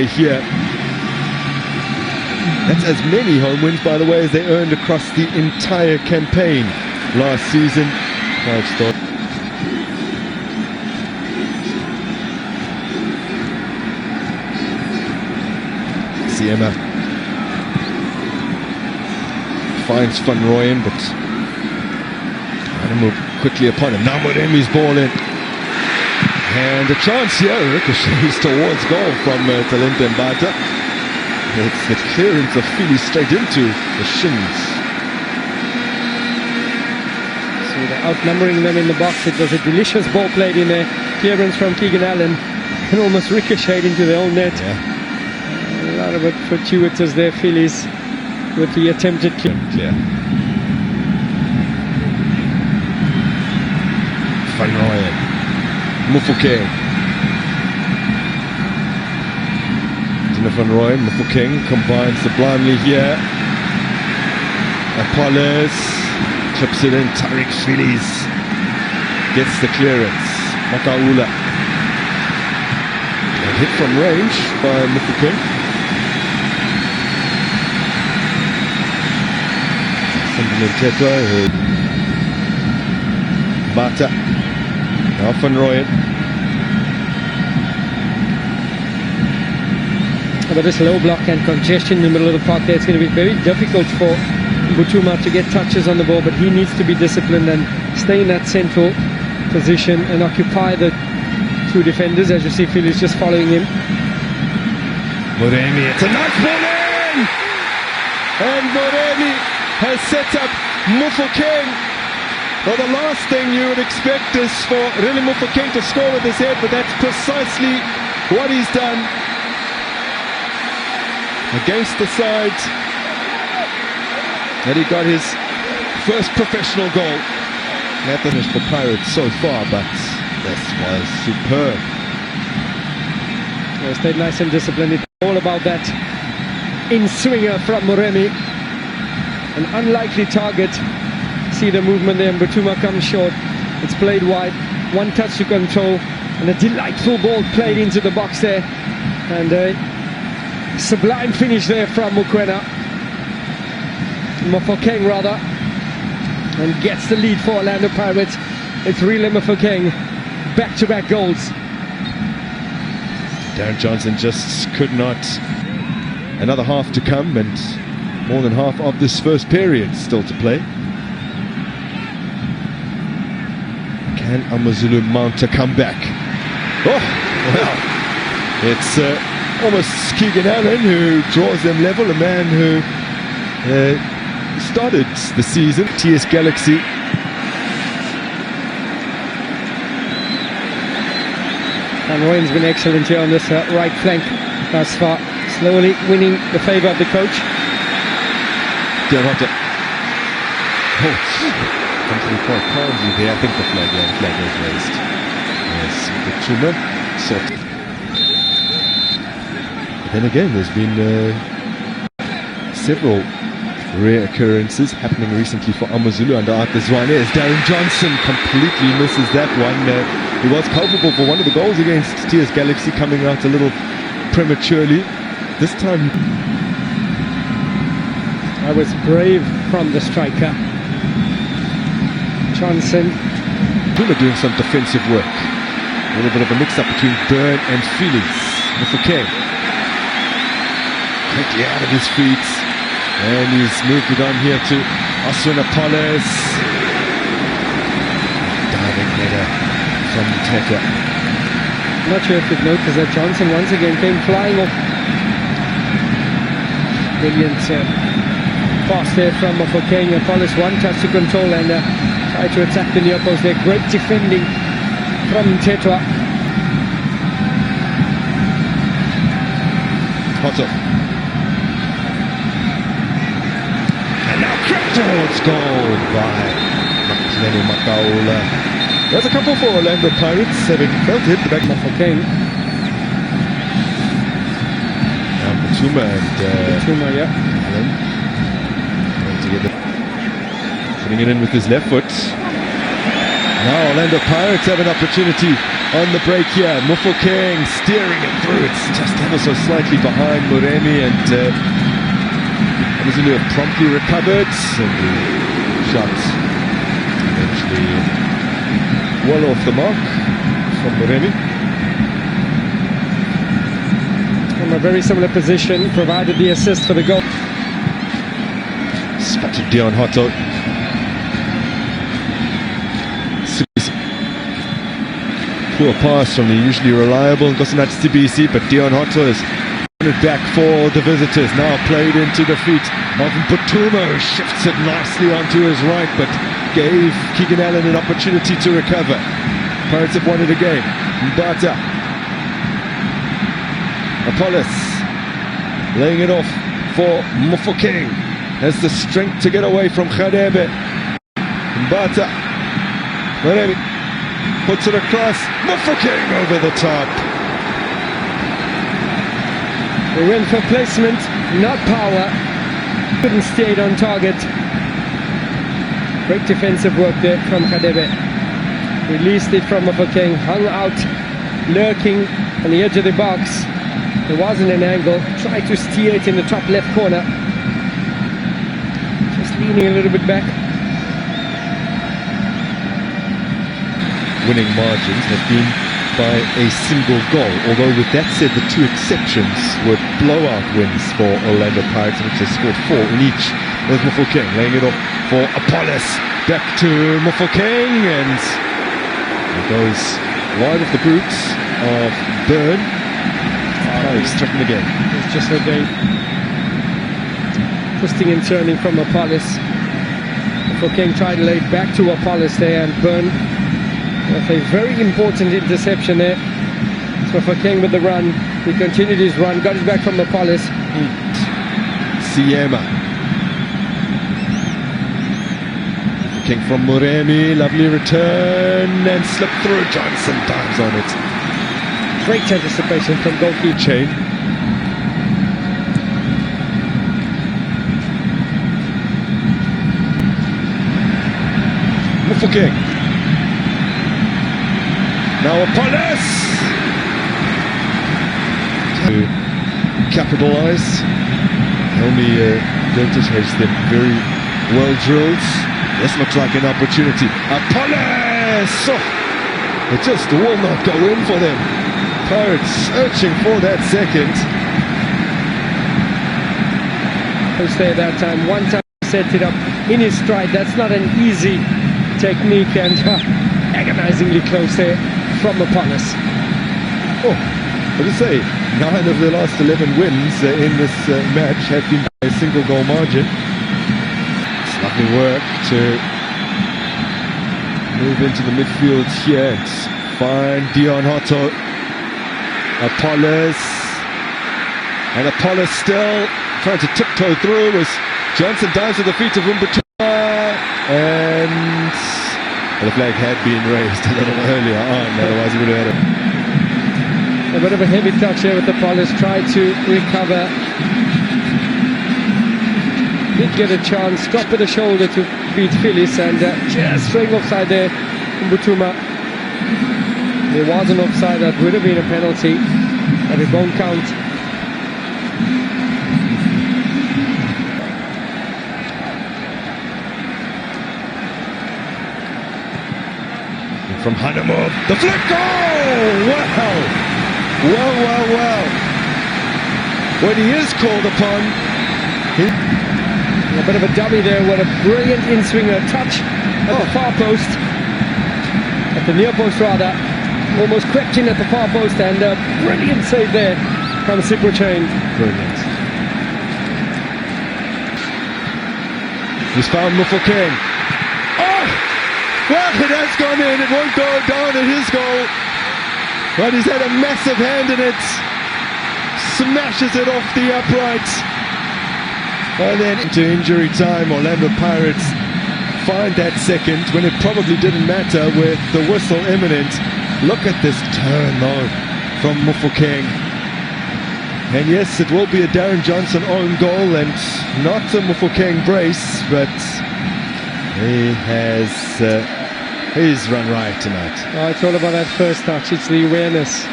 Here. That's as many home wins, by the way, as they earned across the entire campaign last season. Siema finds Van Rooyen, but move quickly upon him. Now Moremi's ball in. And a chance here, ricochets towards goal from Talente Mbata. It's the clearance of Philly straight into the shins. So they're outnumbering them in the box. It was a delicious ball played in there. Clearance from Keegan Allen and almost ricocheted into their own net. Yeah. A lot of it fortuitous there, Phillies, with the attempted clear. Van Rooyen. Mofokeng. Van Rooyen, Mofokeng combines sublimely here. Apollos clips it in. Tariq Phillies gets the clearance. Makaula. A hit from range by Mofokeng. Saint-Éloi. Bata. Now Van Rooyen. But this low block and congestion in the middle of the park there, it's going to be very difficult for Butuma to get touches on the ball, but he needs to be disciplined and stay in that central position and occupy the two defenders. As you see, Phil is just following him. Moremi, it's a nice ball in! And Moremi has set up Mofokeng. Well, the last thing you would expect is for Relebohile Mofokeng to score with his head, but that's precisely what he's done. Against the side, and he got his first professional goal. That finished for Pirates so far, but this was superb. They stayed nice and disciplined. It's all about that in-swinger from Moremi. An unlikely target. See the movement there, and Butuma comes short. It's played wide, one touch to control, and a delightful ball played into the box there. And a sublime finish there from Mofokeng rather, and gets the lead for Orlando Pirates. It's Relebohile Mofokeng, back-to-back goals. Darren Johnson just could not. Another half to come, and more than half of this first period still to play. Can Amazulu mount a comeback? Oh, well, it's almost Keegan Allen who draws them level, a man who started the season, TS Galaxy. And Rooyen's been excellent here on this right flank thus far, slowly winning the favour of the coach. Actually quite calmly there. I think the flag was raised. Yes, Butuma. So, but then again, there's been several rare occurrences happening recently for Amazulu under Arthur Zwane, as Darren Johnson completely misses that one. He was culpable for one of the goals against TS Galaxy, coming out a little prematurely. This time, I was brave from the striker. Johnson. Butuma doing some defensive work. A little bit of a mix-up between Byrne and Phillies. Mofokeng quickly out of his feet, and he's moved it on here to Oswin Apollos. Diving header from Tetwa. Not sure if you've noticed that Johnson once again came flying off. Brilliant pass there from Mofokeng. Apollos one touch to control and try to attack the near post there. Great defending from Tetwa. Hotto. And now cracked towards goal by Lenny Makaula. There's a couple for Orlando Pirates, having felt hit the back of Mofokeng. Now Butuma and Butuma, yeah. Allen. Together, putting it in with his left foot. Now Orlando Pirates have an opportunity on the break here. Mofokeng steering it through. It's just ever so slightly behind Moremi, and Amazulu have promptly recovered. And the shot eventually well off the mark from Moremi. From a very similar position, provided the assist for the goal. Spotted Dion Hotto. Poor pass from the usually reliable Nkosinathi Sibisi, but Dion Hotto has put it back for the visitors. Now played into the feet of Butuma, who shifts it nicely onto his right, but gave Keegan Allen an opportunity to recover. Pirates have won it again. Mbata. Apollos laying it off for Mofokeng. Has the strength to get away from Khadebe. Mbata. Moremi puts it across. Mofokeng over the top. They went for placement, not power. Couldn't stay it on target. Great defensive work there from Khadebe. Released it from Mofokeng, hung out, lurking on the edge of the box. There wasn't an angle. Tried to steer it in the top left corner. Just leaning a little bit back. Winning margins have been by a single goal, although with that said, the two exceptions were blowout wins for Orlando Pirates, which they scored 4 in each. There's Mofokeng laying it off for Apollos. Back to Mofokeng, and it goes wide of the boots of Byrne. Pirates stricken again. It's just again twisting and turning from Apollos. Mofokeng tried to lay it back to Apollos there, and Byrne with a very important interception there. It's Mofokeng with the run. He continued his run, got it back from Apollos. Siema. Mofokeng from Moremi, lovely return and slip through. Johnson dives on it. Great anticipation from goalkeeper. Chain. Mofokeng. Now Apollos to capitalise. Only Deltas has them very well drilled. This looks like an opportunity. Apollos! Oh, it just will not go in for them. Pirates searching for that second. There that time. One time set it up in his stride. That's not an easy technique, and agonizingly close there from Apollos. Oh, what do you say? 9 of the last 11 wins in this match have been by a single goal margin. It's lovely work to move into the midfield here and find Dion Hotto. Apollos. And Apollos still trying to tiptoe through as Johnson dives at the feet of Mbutuma, and the flag had been raised a little earlier on, otherwise he would have had a bit of a heavy touch here with Apollos. Tried to recover. Did get a chance, drop with the shoulder to beat Phyllis, and just straying offside there from Mbutuma. There was an offside, that would have been a penalty, but it won't count. from Hanamov. The flick goal! Wow! Wow. When he is called upon, a bit of a dummy there. What a brilliant in-swinger touch at the far post, at the near post rather. Almost crept in at the far post, and a brilliant save there from Sipro Chain. Brilliant. He's found Mofokeng. Oh! Well, it has gone in. It won't go down at his goal. But he's had a massive hand in it. Smashes it off the upright. And then into injury time, Orlando Pirates find that second when it probably didn't matter with the whistle imminent. Look at this turn though from Mofokeng. And yes, it will be a Darren Johnson own goal and not a Mofokeng brace, but he has He's run right tonight. Oh, it's all about that first touch. It's the awareness.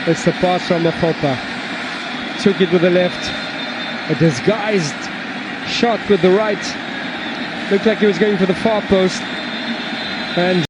It's the pass from Mafopa. Took it with the left. A disguised shot with the right. Looked like he was going for the far post. And